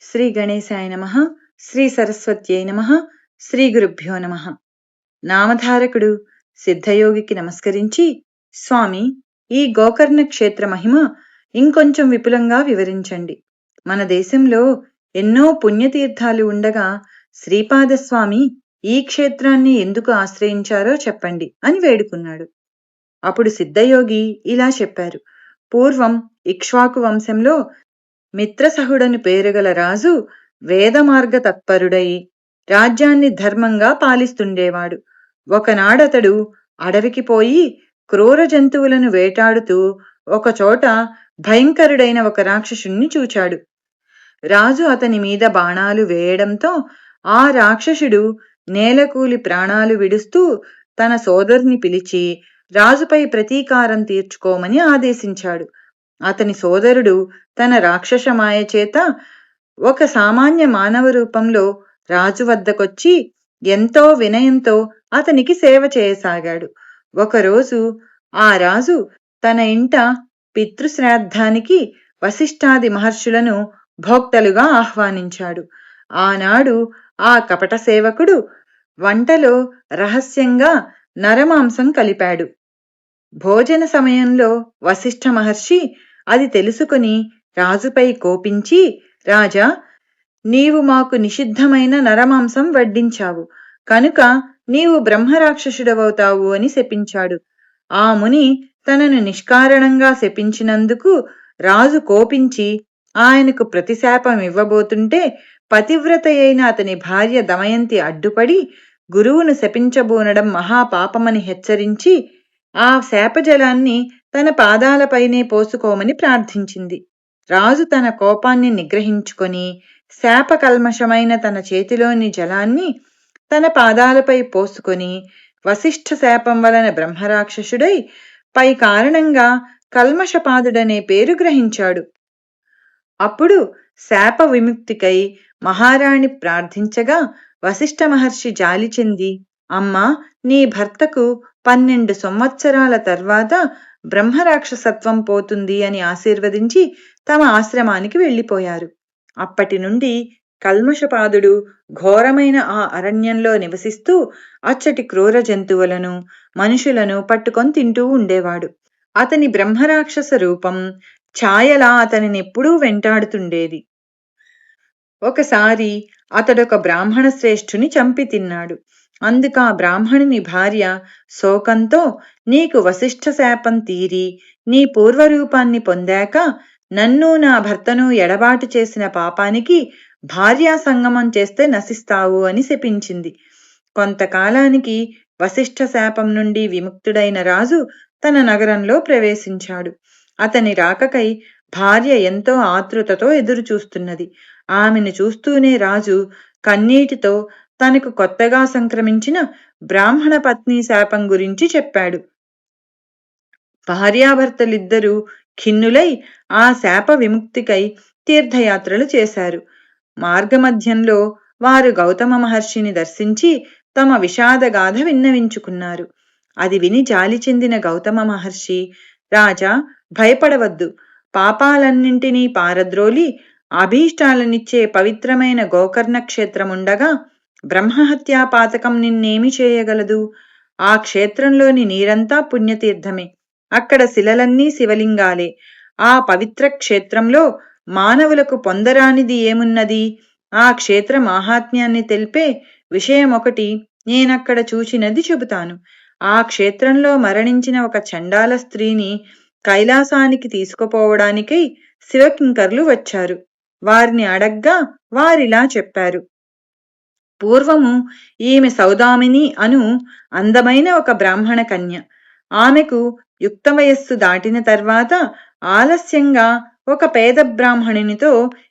శ్రీ గణేశాయ నమః. శ్రీ సరస్వత్యై నమః. శ్రీ గురుభ్యో నమః. నామధారకుడు సిద్ధయోగికి నమస్కరించి, స్వామి, ఈ గోకర్ణ క్షేత్ర మహిమ ఇంకొంచెం విపులంగా వివరించండి. మన దేశంలో ఎన్నో పుణ్యతీర్థాలు ఉండగా శ్రీపాదస్వామి ఈ క్షేత్రాన్ని ఎందుకు ఆశ్రయించారో చెప్పండి అని వేడుకున్నాడు. అప్పుడు సిద్ధయోగి ఇలా చెప్పారు. పూర్వం ఇక్ష్వాకు వంశంలో మిత్రసహుడని పేరుగల రాజు వేదమార్గ తత్పరుడై రాజ్యాన్ని ధర్మంగా పాలిస్తుండేవాడు. ఒకనాడతడు అడవికి పోయి క్రూర జంతువులను వేటాడుతూ ఒకచోట భయంకరుడైన ఒక రాక్షసుణ్ణి చూచాడు. రాజు అతని మీద బాణాలు వేయడంతో ఆ రాక్షసుడు నేలకూలి ప్రాణాలు విడుస్తూ తన సోదరుని పిలిచి రాజుపై ప్రతీకారం తీర్చుకోమని ఆదేశించాడు. అతని సోదరుడు తన రాక్షస మాయ చేత ఒక సామాన్య మానవ రూపంలో రాజు వద్దకొచ్చి ఎంతో వినయంతో అతనికి సేవ చేయసాగాడు. ఒకరోజు ఆ రాజు తన ఇంట పితృశ్రాద్ధానికి వశిష్ఠాది మహర్షులను భోక్తలుగా ఆహ్వానించాడు. ఆనాడు ఆ కపట సేవకుడు వంటలో రహస్యంగా నరమాంసం కలిపాడు. భోజన సమయంలో వశిష్ఠ మహర్షి అది తెలుసుకుని రాజుపై కోపించి, రాజా, నీవు మాకు నిషిద్ధమైన నరమాంసం వడ్డించావు, కనుక నీవు బ్రహ్మరాక్షసుడవవుతావు అని శపించాడు. ఆ ముని తనను నిష్కారణంగా శపించినందుకు రాజు కోపించి ఆయనకు ప్రతిశాపం ఇవ్వబోతుంటే పతివ్రత అయిన అతని భార్య దమయంతి అడ్డుపడి గురువును శపించబోనడం మహాపాపమని హెచ్చరించి ఆ శాపజలాన్ని తన పాదాలపైనే పోసుకోమని ప్రార్థించింది. రాజు తన కోపాన్ని నిగ్రహించుకొని శాపకల్మషమైన తన చేతిలోని జలాన్ని తన పాదాలపై పోసుకొని వశిష్ఠ శాపం వలన బ్రహ్మరాక్షసుడై పై కారణంగా కల్మషపాదుడనే పేరు గ్రహించాడు. అప్పుడు శాప విముక్తికై మహారాణి ప్రార్థించగా వశిష్ఠ మహర్షి జాలి చెంది, అమ్మా, నీ భర్తకు 12 సంవత్సరాల తర్వాత బ్రహ్మరాక్షసత్వం పోతుంది అని ఆశీర్వదించి తమ ఆశ్రమానికి వెళ్లిపోయారు. అప్పటి నుండి కల్మషపాదుడు ఘోరమైన ఆ అరణ్యంలో నివసిస్తూ అచ్చటి క్రూర జంతువులను మనుషులను పట్టుకొని తింటూ ఉండేవాడు. అతని బ్రహ్మరాక్షస రూపం ఛాయలా అతనినెప్పుడూ వెంటాడుతుండేది. ఒకసారి అతడొక బ్రాహ్మణ శ్రేష్ఠుని చంపి తిన్నాడు. అందుకు ఆ బ్రాహ్మణుని భార్య శోకంతో, నీకు వశిష్ఠ శాపం తీరి నీ పూర్వరూపాన్ని పొందాక నన్ను నా భర్తను ఎడబాటు చేసిన పాపానికి భార్యా సంగమం చేస్తే నశిస్తావు అని శపించింది. కొంతకాలానికి వశిష్ఠ శాపం నుండి విముక్తుడైన రాజు తన నగరంలో ప్రవేశించాడు. అతని రాకకై భార్య ఎంతో ఆతృతతో ఎదురుచూస్తున్నది. ఆమెను చూస్తూనే రాజు కన్నీటితో తనకు కొత్తగా సంక్రమించిన బ్రాహ్మణ పత్ని శాపం గురించి చెప్పాడు. భార్యాభర్తలిద్దరూ ఖిన్నులై ఆ శాప విముక్తికై తీర్థయాత్రలు చేశారు. మార్గమధ్యంలో వారు గౌతమ మహర్షిని దర్శించి తమ విషాదగాథ విన్నవించుకున్నారు. అది విని జాలి చెందిన గౌతమ మహర్షి, రాజా, భయపడవద్దు, పాపాలన్నింటినీ పారద్రోలి అభీష్టాలనిచ్చే పవిత్రమైన గోకర్ణ క్షేత్రముండగా బ్రహ్మహత్యా పాతకం నిన్నేమి చేయగలదు? ఆ క్షేత్రంలోని నీరంతా పుణ్యతీర్థమే. అక్కడ శిలలన్నీ శివలింగాలే. ఆ పవిత్ర క్షేత్రంలో మానవులకు పొందరానిది ఏమున్నది? ఆ క్షేత్ర మాహాత్మ్యాన్ని తెలిపే విషయమొకటి నేనక్కడ చూచినది చెబుతాను. ఆ క్షేత్రంలో మరణించిన ఒక చండాల స్త్రీని కైలాసానికి తీసుకుపోవడానికై శివకింకర్లు వచ్చారు. వారిని అడగ్గా వారిలా చెప్పారు. పూర్వము ఈమె సౌదామిని అను అందమైన ఒక బ్రాహ్మణ కన్య. ఆమెకు యుక్త వయస్సు దాటిన తర్వాత ఆలస్యంగా ఒక పేద బ్రాహ్మణునితో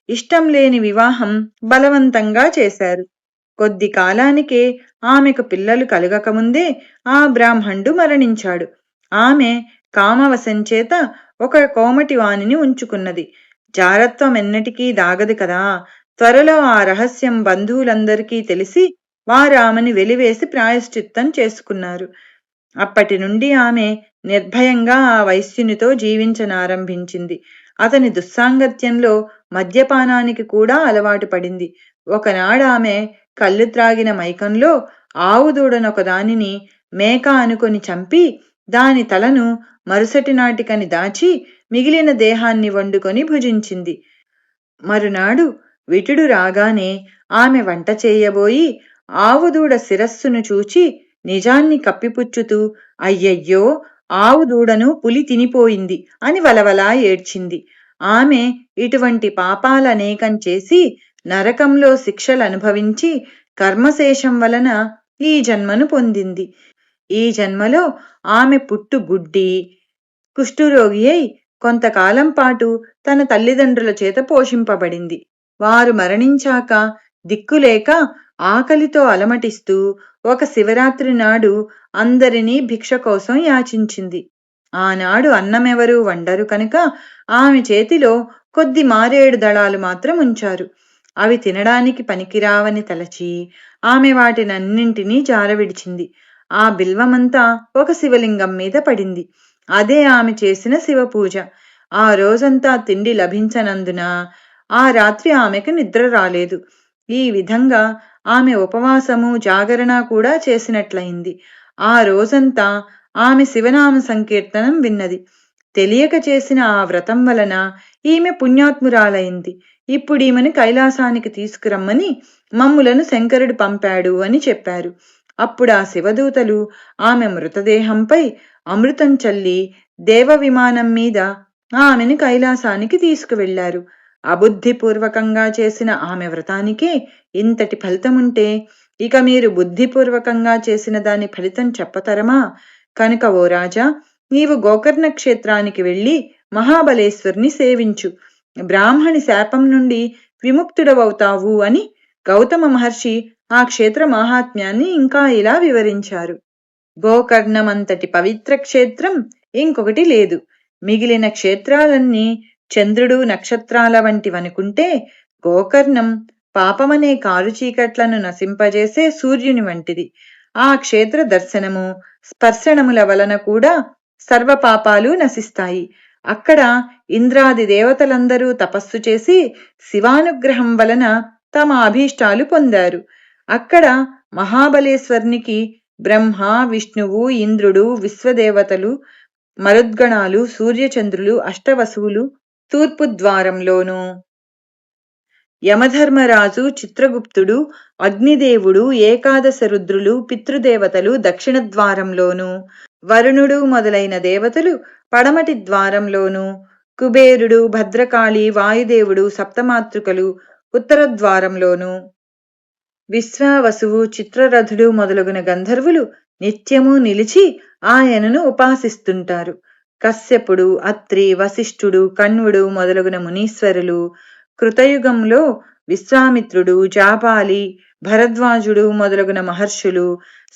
ఇష్టం లేని వివాహం బలవంతంగా చేశారు. కొద్ది కాలానికే ఆమెకు పిల్లలు కలగకముందే ఆ బ్రాహ్మణుడు మరణించాడు. ఆమె కామవశంచేత ఒక కోమటి వానిని ఉంచుకున్నది. జారత్వం ఎన్నటికీ దాగదు కదా. త్వరలో ఆ రహస్యం బంధువులందరికీ తెలిసి వారు ఆమెను వెలివేసి ప్రాయశ్చిత్తం చేసుకున్నారు. అప్పటి నుండి ఆమె నిర్భయంగా ఆ వైశ్యునితో జీవించనారంభించింది. అతని దుస్సాంగత్యంలో మద్యపానానికి కూడా అలవాటు పడింది. ఒకనాడామె కళ్ళు త్రాగిన మైకంలో ఆవుదూడనొకదానిని మేక అనుకొని చంపి దాని తలను మరుసటి నాటికని దాచి మిగిలిన దేహాన్ని వండుకొని భుజించింది. మరునాడు విటుడు రాగానే ఆమె వంట చేయబోయి ఆవుదూడ శిరస్సును చూచి నిజాన్ని కప్పిపుచ్చుతూ అయ్యయ్యో, ఆవుదూడను పులి తినిపోయింది అని వలవలా ఏడ్చింది. ఆమె ఇటువంటి పాపాలనేకం చేసి నరకంలో శిక్షలనుభవించి కర్మశేషం వలన ఈ జన్మను పొందింది. ఈ జన్మలో ఆమె పుట్టుగుడ్డి కుష్ఠురోగి అయి కొంతకాలం పాటు తన తల్లిదండ్రుల చేత పోషింపబడింది. వారు మరణించాక దిక్కులేక ఆకలితో అలమటిస్తూ ఒక శివరాత్రి నాడు అందరినీ భిక్ష కోసం యాచించింది. ఆనాడు అన్నమెవరూ వండరు కనుక ఆమె చేతిలో కొద్ది మారేడు దళాలు మాత్రం ఉంచారు. అవి తినడానికి పనికిరావని తలచి ఆమె వాటినన్నింటినీ జారవిడిచింది. ఆ బిల్వమంతా ఒక శివలింగం మీద పడింది. అదే ఆమె చేసిన శివపూజ. ఆ రోజంతా తిండి లభించనందున ఆ రాత్రి ఆమెకు నిద్ర రాలేదు. ఈ విధంగా ఆమె ఉపవాసము జాగరణ కూడా చేసినట్లయింది. ఆ రోజంతా ఆమె శివనామ సంకీర్తనం విన్నది. తెలియక చేసిన ఆ వ్రతం వలన ఈమె పుణ్యాత్మురాలైంది. ఇప్పుడీమెను కైలాసానికి తీసుకురమ్మని మమ్ములను శంకరుడు పంపాడు అని చెప్పారు. అప్పుడా శివదూతలు ఆమె మృతదేహంపై అమృతం చల్లి దేవ విమానం మీద ఆమెను కైలాసానికి తీసుకువెళ్లారు. అబుద్ధిపూర్వకంగా చేసిన ఆమె వ్రతానికే ఇంతటి ఫలితముంటే ఇక మీరు బుద్ధిపూర్వకంగా చేసిన దాని ఫలితం చెప్పతరమా? కనుక ఓ రాజా, నీవు గోకర్ణ క్షేత్రానికి వెళ్ళి మహాబలేశ్వరుని సేవించు, బ్రాహ్మణి శాపం నుండి విముక్తుడవవుతావు అని గౌతమ మహర్షి ఆ క్షేత్ర మాహాత్మ్యాన్ని ఇంకా ఇలా వివరించారు. గోకర్ణమంతటి పవిత్ర క్షేత్రం ఇంకొకటి లేదు. మిగిలిన క్షేత్రాలన్నీ చంద్రుడు నక్షత్రాల వంటివనుకుంటే గోకర్ణం పాపమనే కారు చీకట్లను నశింపజేసే సూర్యుని వంటిది. ఆ క్షేత్ర దర్శనము స్పర్శనముల వలన కూడా సర్వ పాపాలు నశిస్తాయి. అక్కడ ఇంద్రాది దేవతలందరూ తపస్సు చేసి శివానుగ్రహం వలన తమ అభీష్టాలు పొందారు. అక్కడ మహాబలేశ్వరునికి బ్రహ్మ, విష్ణువు, ఇంద్రుడు, విశ్వదేవతలు, మరుద్గణాలు, సూర్యచంద్రులు, అష్టవసువులు తూర్పు ద్వారంలోనూ, యమధర్మరాజు, చిత్రగుప్తుడు, అగ్నిదేవుడు, ఏకాదశ రుద్రులు, పితృదేవతలు దక్షిణ ద్వారంలోనూ, వరుణుడు మొదలైన దేవతలు పడమటి ద్వారంలోనూ, కుబేరుడు, భద్రకాళి, వాయుదేవుడు, సప్తమాతృకలు ఉత్తర ద్వారంలోనూ, విశ్వావసువు, చిత్రరథుడు మొదలగున గంధర్వులు నిత్యము నిలిచి ఆయనను ఉపాసిస్తుంటారు. కశ్యపుడు, అత్రి, వశిష్ఠుడు, కణ్వుడు మొదలగున మునీశ్వరులు, కృతయుగంలో విశ్వామిత్రుడు, జాపాలి, భరద్వాజుడు మొదలగున మహర్షులు,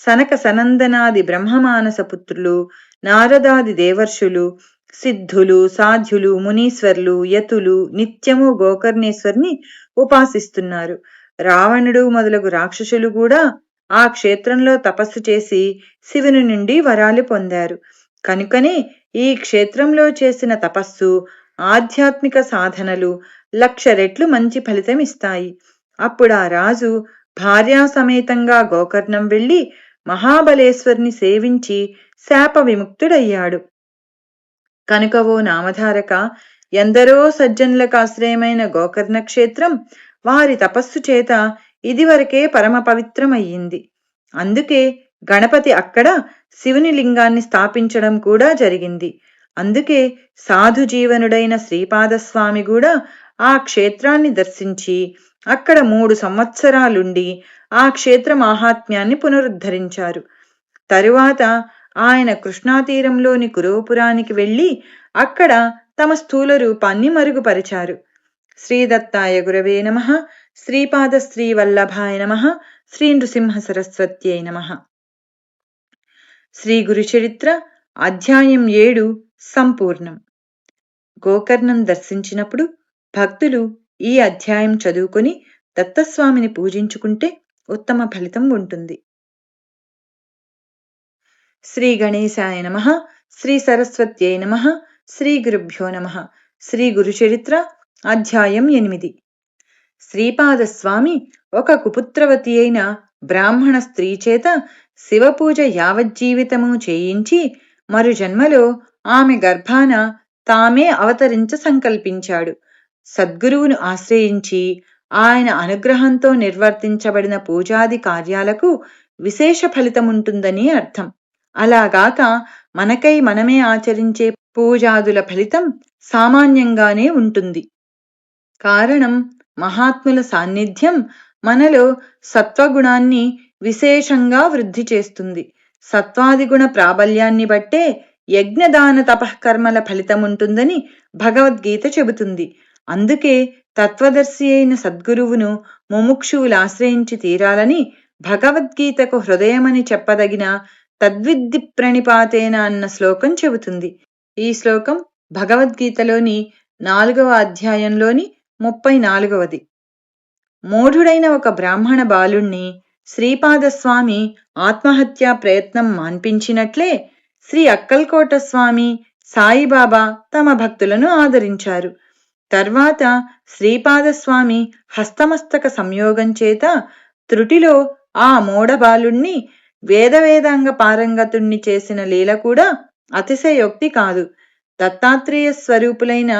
సనక సనందనాది బ్రహ్మమానస పుత్రులు, నారదాది దేవర్షులు, సిద్ధులు, సాధ్యులు, మునీశ్వర్లు, యతులు నిత్యము గోకర్ణేశ్వరుని ఉపాసిస్తున్నారు. రావణుడు మొదలగు రాక్షసులు కూడా ఆ క్షేత్రంలో తపస్సు చేసి శివుని నుండి వరాలు పొందారు. కనుకనే ఈ క్షేత్రంలో చేసిన తపస్సు, ఆధ్యాత్మిక సాధనలు 1,00,000 రెట్లు మంచి ఫలితం ఇస్తాయి. అప్పుడా రాజు భార్యా సమేతంగా గోకర్ణం వెళ్లి మహాబలేశ్వరుని సేవించి శాప విముక్తుడయ్యాడు. కనుక ఓ నామధారక, ఎందరో సజ్జనులకు ఆశ్రయమైన గోకర్ణ క్షేత్రం వారి తపస్సు చేత ఇదివరకే పరమ పవిత్రమయ్యింది. అందుకే గణపతి అక్కడ శివుని లింగాన్ని స్థాపించడం కూడా జరిగింది. అందుకే సాధు జీవనుడైన శ్రీపాదస్వామి కూడా ఆ క్షేత్రాన్ని దర్శించి అక్కడ 3 సంవత్సరాలుండి ఆ క్షేత్ర మాహాత్మ్యాన్ని పునరుద్ధరించారు. తరువాత ఆయన కృష్ణాతీరంలోని కురవపురానికి వెళ్లి అక్కడ తమ స్థూల రూపాన్ని మరుగుపరిచారు. శ్రీదత్తాయ గురవే నమః. శ్రీపాద శ్రీవల్లభాయ నమః. శ్రీ నృసింహ సరస్వత్యై నమః. శ్రీ గురుచరిత్ర అధ్యాయం 7 సంపూర్ణం. గోకర్ణం దర్శించినప్పుడు భక్తులు ఈ అధ్యాయం చదువుకొని దత్తస్వామిని పూజించుకుంటే ఉత్తమ ఫలితం ఉంటుంది. శ్రీ గణేశాయ నమః. శ్రీ సరస్వత్యై నమః. శ్రీ గురుభ్యో నమః. శ్రీ గురుచరిత్ర అధ్యాయం 8. శ్రీపాదస్వామి ఒక కుపుత్రవతి అయిన బ్రాహ్మణ స్త్రీ చేత శివపూజ యావజ్జీవితము చేయించి మరు జన్మలో ఆమె గర్భాన తామే అవతరించ సంకల్పించాడు. సద్గురువును ఆశ్రయించి ఆయన అనుగ్రహంతో నిర్వర్తించబడిన పూజాది కార్యాలకు విశేష ఫలితముంటుందని అర్థం. అలాగాక మనకై మనమే ఆచరించే పూజాదుల ఫలితం సామాన్యంగానే ఉంటుంది. కారణం మహాత్ముల సాన్నిధ్యం మనలో సత్వగుణాన్ని విశేషంగా వృద్ధి చేస్తుంది. సత్వాదిగుణ ప్రాబల్యాన్ని బట్టే యజ్ఞదాన తపఃకర్మల ఫలితముంటుందని భగవద్గీత చెబుతుంది. అందుకే తత్వదర్శి అయిన సద్గురువును ముముక్షువులు ఆశ్రయించి తీరాలని భగవద్గీతకు హృదయమని చెప్పదగిన తద్విద్ధి ప్రణిపాతేన అన్న శ్లోకం చెబుతుంది. ఈ శ్లోకం భగవద్గీతలోని 4వ అధ్యాయంలోని 34వది. మూఢుడైన ఒక బ్రాహ్మణ బాలుణ్ణి శ్రీపాదస్వామి ఆత్మహత్యా ప్రయత్నం మాన్పించినట్లే శ్రీ అక్కల్కోట స్వామి, సాయిబాబా తమ భక్తులను ఆదరించారు. తర్వాత శ్రీపాదస్వామి హస్తమస్తక సంయోగం చేత త్రుటిలో ఆ మూఢబాలుణ్ణి వేదవేదాంగ పారంగతుణ్ణి చేసిన లీల కూడా అతిశయోక్తి కాదు. దత్తాత్రేయ స్వరూపులైన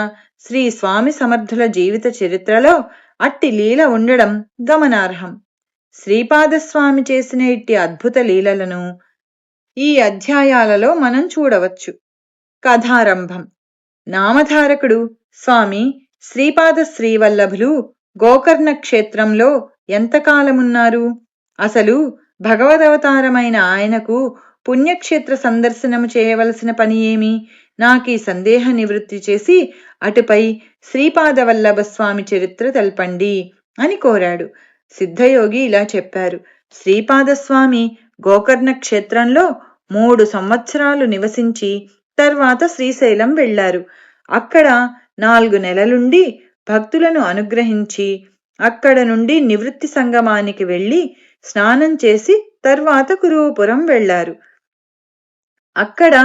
శ్రీ స్వామి సమర్థుల జీవిత చరిత్రలో అట్టి లీల ఉండడం గమనార్హం. శ్రీపాదస్వామి చేసిన ఇట్టి అద్భుత లీలలను ఈ అధ్యాయాలలో మనం చూడవచ్చు. కథారంభం. నామధారకుడు స్వామి శ్రీపాద శ్రీవల్లభులు గోకర్ణ క్షేత్రంలో ఎంతకాలమున్నారు? అసలు భగవదవతారమైన ఆయనకు పుణ్యక్షేత్ర సందర్శనము చేయవలసిన పని ఏమి? నాకీ సందేహ నివృత్తి చేసి అటుపై శ్రీపాదవల్లభ స్వామి చరిత్ర తెల్పండి అని కోరాడు. సిద్ధయోగి ఇలా చెప్పారు. శ్రీపాదస్వామి గోకర్ణ క్షేత్రంలో 3 సంవత్సరాలు నివసించి తర్వాత శ్రీశైలం వెళ్లారు. అక్కడ 4 నెలలుండి భక్తులను అనుగ్రహించి అక్కడ నుండి నివృత్తి సంగమానికి వెళ్లి స్నానం చేసి తర్వాత కురువపురం వెళ్లారు. అక్కడ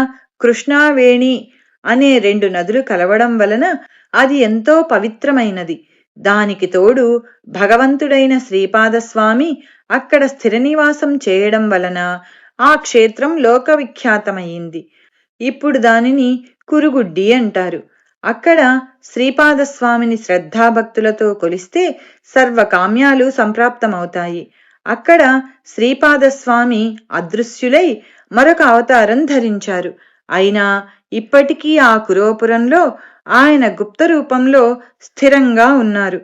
కృష్ణావేణి అనే 2 నదులు కలవడం వలన అది ఎంతో పవిత్రమైనది. దానికి తోడు భగవంతుడైన శ్రీపాదస్వామి అక్కడ స్థిర నివాసం చేయడం వలన ఆ క్షేత్రం లోకవిఖ్యాతమైంది. ఇప్పుడు దానిని కురుగుడ్డి అంటారు. అక్కడ శ్రీపాదస్వామిని శ్రద్ధాభక్తులతో కొలిస్తే సర్వకామ్యాలు సంప్రాప్తమవుతాయి. అక్కడ శ్రీపాదస్వామి అదృశ్యులై మరొక అవతారం ధరించారు. అయినా ఇప్పటికీ ఆ కురోపురంలో ఆయన గుప్త రూపంలో స్థిరంగా ఉన్నారు.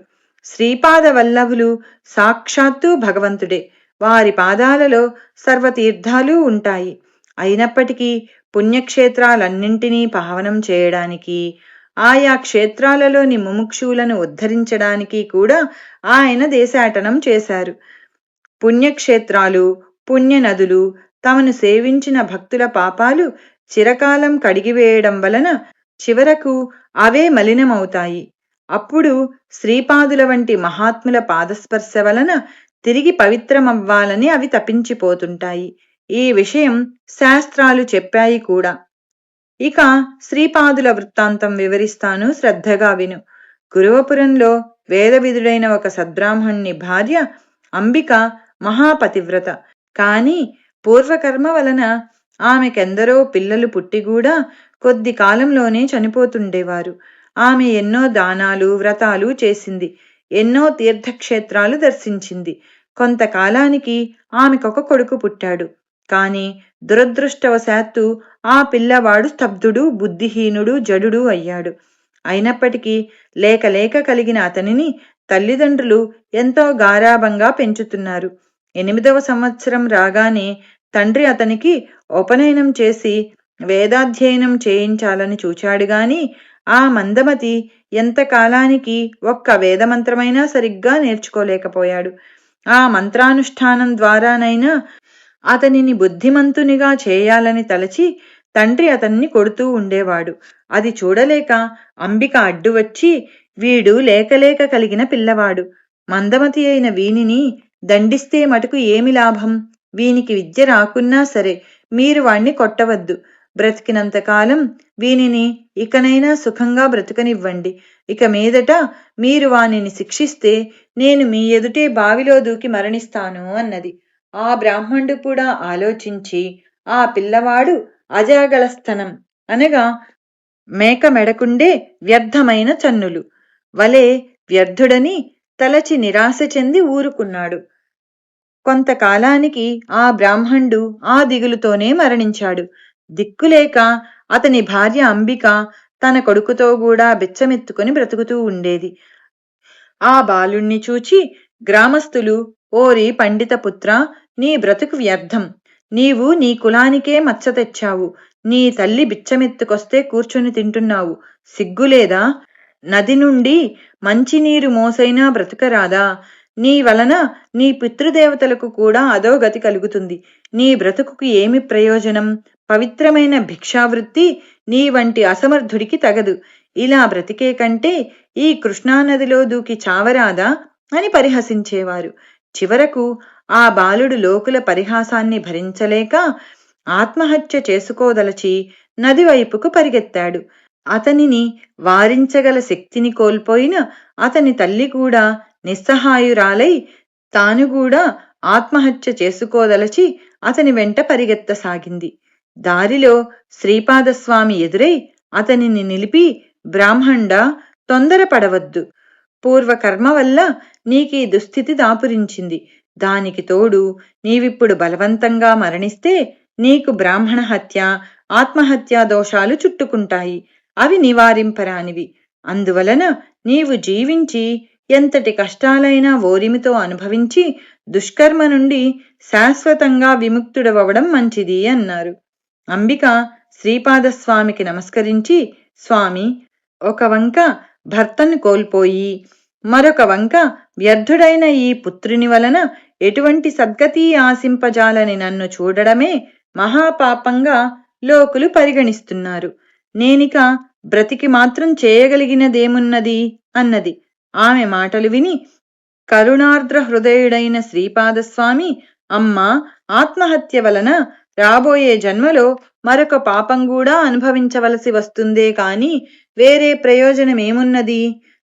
శ్రీపాద వల్లభులు సాక్షాత్తు భగవంతుడే. వారి పాదాలలో సర్వతీర్థాలు ఉంటాయి. అయినప్పటికీ పుణ్యక్షేత్రాలన్నింటినీ పావనం చేయడానికి, ఆయా క్షేత్రాలలోని ముముక్షువులను ఉద్ధరించడానికి కూడా ఆయన దేశాటనం చేశారు. పుణ్యక్షేత్రాలు, పుణ్యనదులు తమను సేవించిన భక్తుల పాపాలు చిరకాలం కడిగివేయడం వలన చివరకు అవే మలినమవుతాయి. అప్పుడు శ్రీపాదుల వంటి మహాత్ముల పాదస్పర్శ వలన తిరిగి పవిత్రమవ్వాలని అవి తపించిపోతుంటాయి. ఈ విషయం శాస్త్రాలు చెప్పాయి కూడా. ఇక శ్రీపాదుల వృత్తాంతం వివరిస్తాను, శ్రద్ధగా విను. కురువపురంలో వేదవిధుడైన ఒక సద్బ్రాహ్మణుని భార్య అంబిక మహాపతివ్రత. కాని పూర్వకర్మ వలన ఆమెకెందరో పిల్లలు పుట్టిగూడా కొద్ది కాలంలోనే చనిపోతుండేవారు. ఆమె ఎన్నో దానాలు, వ్రతాలు చేసింది. ఎన్నో తీర్థక్షేత్రాలు దర్శించింది. కొంతకాలానికి ఆమెకొక కొడుకు పుట్టాడు. కాని దురదృష్టవశాత్తు ఆ పిల్లవాడు స్తబ్దుడు, బుద్ధిహీనుడు, జడుడు అయ్యాడు. అయినప్పటికీ లేక లేక కలిగిన అతనిని తల్లిదండ్రులు ఎంతో గారాబంగా పెంచుతున్నారు. 8వ సంవత్సరం రాగానే తండ్రి అతనికి ఉపనయనం చేసి వేదాధ్యయనం చేయించాలని చూచాడుగాని ఆ మందమతి ఎంతకాలానికి ఒక్క వేదమంత్రమైనా సరిగ్గా నేర్చుకోలేకపోయాడు. ఆ మంత్రానుష్ఠానం ద్వారానైనా అతనిని బుద్ధిమంతునిగా చేయాలని తలచి తండ్రి అతన్ని కొడుతూ ఉండేవాడు. అది చూడలేక అంబిక అడ్డువచ్చి, వీడు లేకలేక కలిగిన పిల్లవాడు, మందమతి అయిన వీనిని దండిస్తే మటుకు ఏమి లాభం? వీనికి విద్య రాకున్నా సరే మీరు వాణ్ణి కొట్టవద్దు. బ్రతికినంతకాలం వీనిని ఇకనైనా సుఖంగా బ్రతుకనివ్వండి. ఇక మీదట మీరు వానిని శిక్షిస్తే నేను మీ ఎదుటే బావిలో దూకి మరణిస్తాను అన్నది. ఆ బ్రాహ్మణుడు కూడా ఆలోచించి ఆ పిల్లవాడు అజాగళస్తనం అనగా మేక మెడకుండే వ్యర్థమైన చన్నులు వలె వ్యర్థుడని తలచి నిరాశ చెంది ఊరుకున్నాడు. కొంతకాలానికి ఆ బ్రాహ్మణుడు ఆ దిగులుతోనే మరణించాడు. దిక్కులేక అతని భార్య అంబిక తన కొడుకుతో కూడా బిచ్చమెత్తుకుని బ్రతుకుతూ ఉండేది. ఆ బాలుణ్ణి చూచి గ్రామస్తులు, ఓరి పండిత పుత్ర, నీ బ్రతుకు వ్యర్థం. నీవు నీ కులానికే మచ్చ తెచ్చావు. నీ తల్లి బిచ్చమెత్తుకొస్తే కూర్చుని తింటున్నావు. సిగ్గులేదా? నది నుండి మంచినీరు మోసైనా బ్రతుకరాదా? నీ వలన నీ పితృదేవతలకు కూడా అధోగతి కలుగుతుంది. నీ బ్రతుకుకి ఏమి ప్రయోజనం? పవిత్రమైన భిక్షావృత్తి నీ వంటి అసమర్థుడికి తగదు. ఇలా బ్రతికే కంటే ఈ కృష్ణానదిలో దూకి చావరాదా అని పరిహసించేవారు. చివరకు ఆ బాలుడు లోకుల పరిహాసాన్ని భరించలేక ఆత్మహత్య చేసుకోదలచి నది వైపుకు పరిగెత్తాడు. అతనిని వారించగల శక్తిని కోల్పోయిన అతని తల్లి కూడా నిస్సహాయురాలై తాను కూడా ఆత్మహత్య చేసుకోదలచి అతని వెంట పరిగెత్తసాగింది. దారిలో శ్రీపాదస్వామి ఎదురై అతనిని నిలిపి, బ్రాహ్మణుడా, తొందరపడవద్దు. పూర్వకర్మ వల్ల నీకీ దుస్థితి దాపురించింది. దానికి తోడు నీవిప్పుడు బలవంతంగా మరణిస్తే నీకు బ్రాహ్మణ హత్య, ఆత్మహత్యా దోషాలు చుట్టుకుంటాయి. అవి నివారింపరానివి. అందువలన నీవు జీవించి ఎంతటి కష్టాలైనా ఓరిమితో అనుభవించి దుష్కర్మ నుండి శాశ్వతంగా విముక్తుడవడం మంచిది అన్నారు. అంబిక శ్రీపాదస్వామికి నమస్కరించి, స్వామి, ఒక వంక భర్తను కోల్పోయి మరొక వంక వ్యర్థుడైన ఈ పుత్రుని వలన ఎటువంటి సద్గతి ఆశింపజాలని నన్ను చూడడమే మహాపాపంగా లోకులు పరిగణిస్తున్నారు. నేనిక బ్రతికి మాత్రం చేయగలిగినదేమున్నది అన్నది. ఆమె మాటలు విని కరుణార్ద్ర హృదయుడైన శ్రీపాదస్వామి, అమ్మా, ఆత్మహత్య వలన రాబోయే జన్మలో మరొక పాపం కూడా అనుభవించవలసి వస్తుందే కాని వేరే ప్రయోజనమేమున్నది?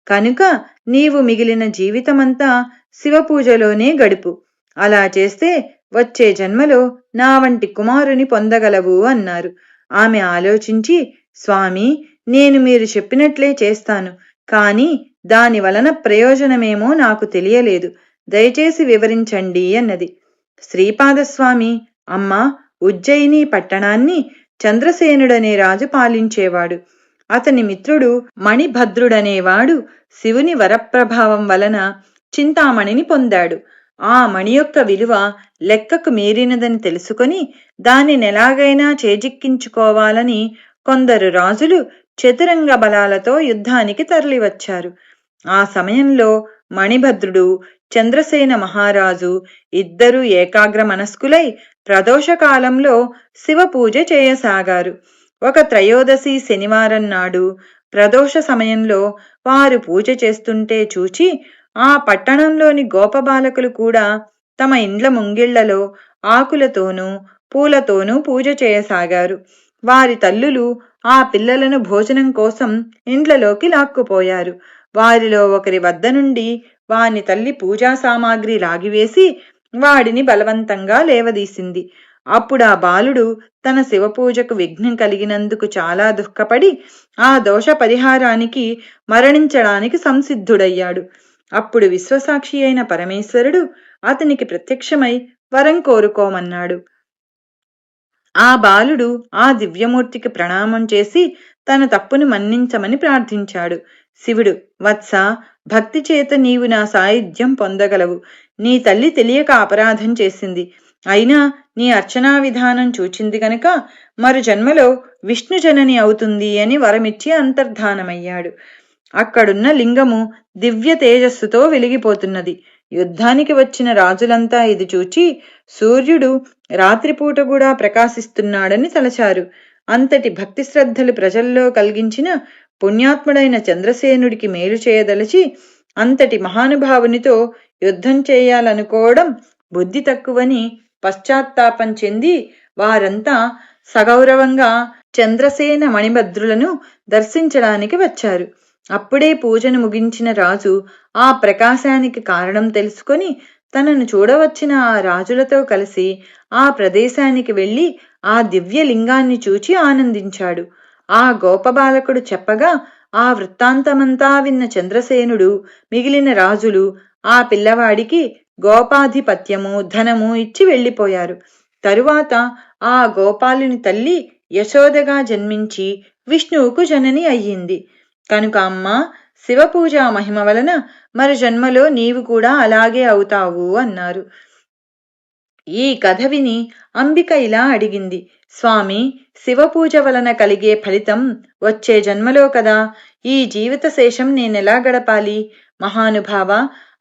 కనుక నీవు మిగిలిన జీవితమంతా శివపూజలోనే గడుపు. అలా చేస్తే వచ్చే జన్మలో నా వంటి కుమారుని పొందగలవు అన్నారు. ఆమె ఆలోచించి, స్వామి, నేను మీరు చెప్పినట్లే చేస్తాను. కాని దాని వలన ప్రయోజనమేమో నాకు తెలియలేదు. దయచేసి వివరించండి అన్నది. శ్రీపాదస్వామి, అమ్మా, ఉజ్జయిని పట్టణాన్ని చంద్రసేనుడనే రాజు పాలించేవాడు. అతని మిత్రుడు మణిభద్రుడనేవాడు శివుని వరప్రభావం వలన చింతామణిని పొందాడు. ఆ మణి యొక్క విలువ లెక్కకు మీరినదని తెలుసుకొని దానినెలాగైనా చేజిక్కించుకోవాలని కొందరు రాజులు చతురంగ బలాలతో యుద్ధానికి తరలివచ్చారు. ఆ సమయంలో మణిభద్రుడు, చంద్రసేన మహారాజు ఇద్దరూ ఏకాగ్ర మనస్కులై ప్రదోషకాలంలో శివపూజ చేయసాగారు. ఒక త్రయోదశి శనివారం నాడు ప్రదోష సమయంలో వారు పూజ చేస్తుంటే చూచి ఆ పట్టణంలోని గోపబాలకులు కూడా తమ ఇండ్ల ముంగిళ్లలో ఆకులతోనూ పూలతోనూ పూజ చేయసాగారు. వారి తల్లులు ఆ పిల్లలను భోజనం కోసం ఇండ్లలోకి లాక్కుపోయారు. వారిలో ఒకరి వద్ద నుండి వాని తల్లి పూజా సామాగ్రి లాగివేసి వాడిని బలవంతంగా లేవదీసింది. అప్పుడు ఆ బాలుడు తన శివపూజకు విఘ్నం కలిగినందుకు చాలా దుఃఖపడి ఆ దోష పరిహారానికి మరణించడానికి సంసిద్ధుడయ్యాడు. అప్పుడు విశ్వసాక్షి అయిన పరమేశ్వరుడు అతనికి ప్రత్యక్షమై వరం కోరుకోమన్నాడు. ఆ బాలుడు ఆ దివ్యమూర్తికి ప్రణామం చేసి తన తప్పును మన్నించమని ప్రార్థించాడు. శివుడు, వత్స, భక్తి చేత నీవు నా సాయుధ్యం పొందగలవు. నీ తల్లి తెలియక అపరాధం చేసింది. అయినా నీ అర్చనా విధానం చూచింది గనక మరు జన్మలో విష్ణుజనని అవుతుంది అని వరమిచ్చి అంతర్ధానమయ్యాడు. అక్కడున్న లింగము దివ్య తేజస్సుతో వెలిగిపోతున్నది. యుద్ధానికి వచ్చిన రాజులంతా ఇది చూచి సూర్యుడు రాత్రిపూట కూడా ప్రకాశిస్తున్నాడని తలచారు. అంతటి భక్తి శ్రద్ధలు ప్రజల్లో కలిగించిన పుణ్యాత్ముడైన చంద్రసేనుడికి మేలు చేయదలచి అంతటి మహానుభావునితో యుద్ధం చేయాలనుకోవడం బుద్ధి తక్కువని పశ్చాత్తాపం చెంది వారంతా సగౌరవంగా చంద్రసేన మణిభద్రులను దర్శించడానికి వచ్చారు. అప్పుడే పూజను ముగించిన రాజు ఆ ప్రకాశానికి కారణం తెలుసుకొని తనను చూడవచ్చిన ఆ రాజులతో కలిసి ఆ ప్రదేశానికి వెళ్లి ఆ దివ్యలింగాన్ని చూచి ఆనందించాడు. ఆ గోపబాలకుడు చెప్పగా ఆ వృత్తాంతమంతా విన్న చంద్రసేనుడు, మిగిలిన రాజులు ఆ పిల్లవాడికి గోపాధిపత్యము, ధనము ఇచ్చి వెళ్లిపోయారు. తరువాత ఆ గోపాలుని తల్లి యశోదగా జన్మించి విష్ణువుకు జనని అయ్యింది. కనుక అమ్మా, శివపూజా మహిమ వలన మరు జన్మలో నీవు కూడా అలాగే అవుతావు అన్నారు. ఈ కథ విని అంబిక ఇలా అడిగింది, స్వామి, శివపూజ వలన కలిగే ఫలితం వచ్చే జన్మలో కదా, ఈ జీవిత శేషం నేనెలా గడపాలి? మహానుభావ,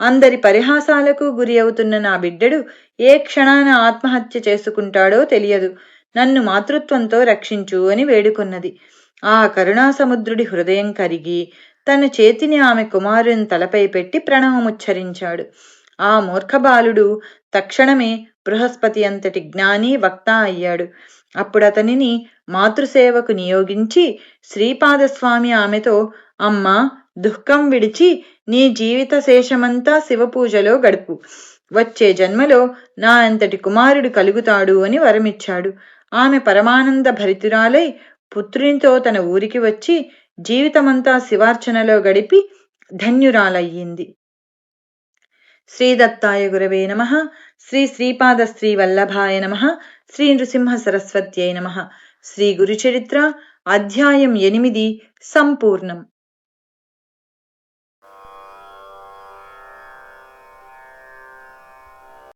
అందరి పరిహాసాలకు గురి అవుతున్న నా బిడ్డడు ఏ క్షణాన ఆత్మహత్య చేసుకుంటాడో తెలియదు. నన్ను మాతృత్వంతో రక్షించు అని వేడుకొన్నది. ఆ కరుణాసముద్రుడి హృదయం కరిగి తన చేతిని ఆమె కుమారుని తలపై పెట్టి ప్రణవముచ్చరించాడు. ఆ మూర్ఖబాలుడు తక్షణమే బృహస్పతి అంతటి జ్ఞాని, వక్త అయ్యాడు. అప్పుడతనిని మాతృసేవకు నియోగించి శ్రీపాదస్వామి ఆమెతో, అమ్మా, దుఃఖం విడిచి నీ జీవిత శేషమంతా శివపూజలో గడుపు. వచ్చే జన్మలో నా అంతటి కుమారుడు కలుగుతాడు అని వరమిచ్చాడు. ఆమె పరమానంద భరితురాలై పుత్రునితో తన ఊరికి వచ్చి జీవితమంతా శివార్చనలో గడిపి ధన్యురాలయ్యింది. శ్రీదత్తాయ గురవే నమః. శ్రీ శ్రీపాద శ్రీ వల్లభాయ నమః. శ్రీ నృసింహ సరస్వత్యై నమః. శ్రీ గురుచరిత్ర అధ్యాయం 8 సంపూర్ణం.